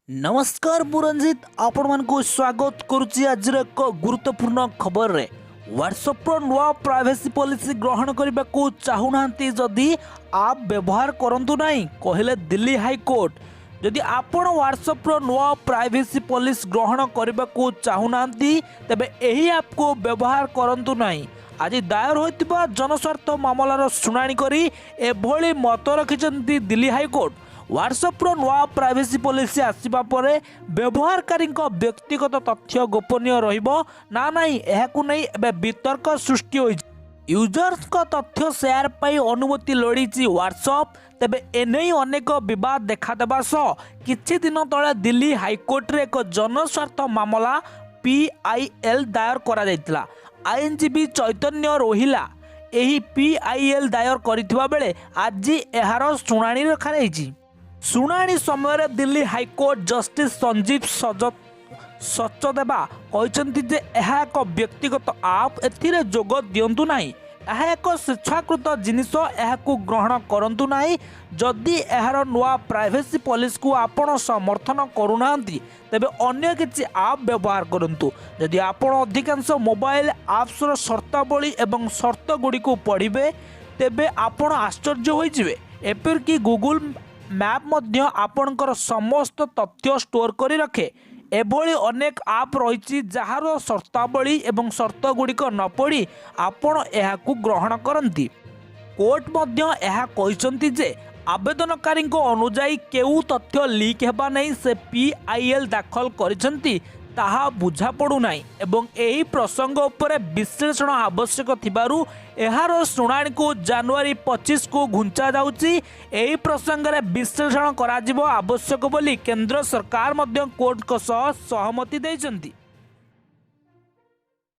नमस्कार मुरंजित आपण मान को स्वागत करुच्ची आज एक गुरुत्वपूर्ण खबर रे व्हाट्सएप नुआ प्राइवेसी पॉलिसी ग्रहण करने को चाहूना जदि आप व्यवहार करंतु नहीं कहले दिल्ली हाईकोर्ट। जदि आपण व्हाट्सएप नुआ प्राइवेसी पॉलिसी ग्रहण करने को चाहूना तेबे एही ऐप को व्यवहार करंतु नहीं। आज दायर होइतिबा जनस्वार्थ मामलार शुणाणी करी एभली मत रखिछन्ती दिल्ली हाईकोर्ट। व्हाट्सएप नुआ प्राइवेसी पॉलिसी आसिबा परे व्यवहारकारी व्यक्तिगत तथ्य गोपनीय रहिबो ना नहीं एहाकु नै एबे वितर्क सृष्टि होई। यूजर्स को तथ्य शेयर पाई अनुमति लोड़ीची व्हाट्सएप। तेबे एनै अनेक विवाद देखा देबा सह किछि दिन तळे दिल्ली हाईकोर्ट रे एक जनस्वार्थ मामला PIL दायर करा जायतिला। आईएनजीबी चैतन्य रोहिला एही PIL दायर करिथिबा बेले आज एहार शुणाणी रखा जायछि। शुणाणी समय दिल्ली हाईकोर्ट जस्टिस संजीव सचदेवा कहते जे यह एक व्यक्तिगत आप एथिरे जोग दिंतु ना, यह एक स्वेच्छाकृत जिनिस को ग्रहण करंतु नाही। जदि यार नुआ प्राइवेसी पॉलिसी को आपण समर्थन करूना तेबे अन्य किछि आप व्यवहार करंतु। जदि आपण अधिकांश मोबाइल आप्स शर्तावली एवं शर्त गुड़ी को पढ़िबे तेबे आपण आश्चर्य होइजिबे। एपरिक गूगल मैप मध्य आपणकर समस्त तथ्य स्टोर करी रखे। एभली अनेक आप रही जार शर्तावली एवं शर्त गुड़िक न पढ़ी आपण एहाकु ग्रहण करती। कोर्ट मध्य एहा कहिसंती जे आवेदनकारी अनुजाई केउ तथ्य लीक हेबा नहीं से PIL दाखल करिसंती ताहा बुझा पड़ू नाही एवं एही प्रसंग उपरे विश्लेषण आवश्यक थिबारु एहार शुणाणी को जनवरी 25 को घुंचा जाउची। एही प्रसंग रे विश्लेषण करा जिवो आवश्यक बोली केंद्र सरकार मध्य कोर्ट को सहमति दैछंती।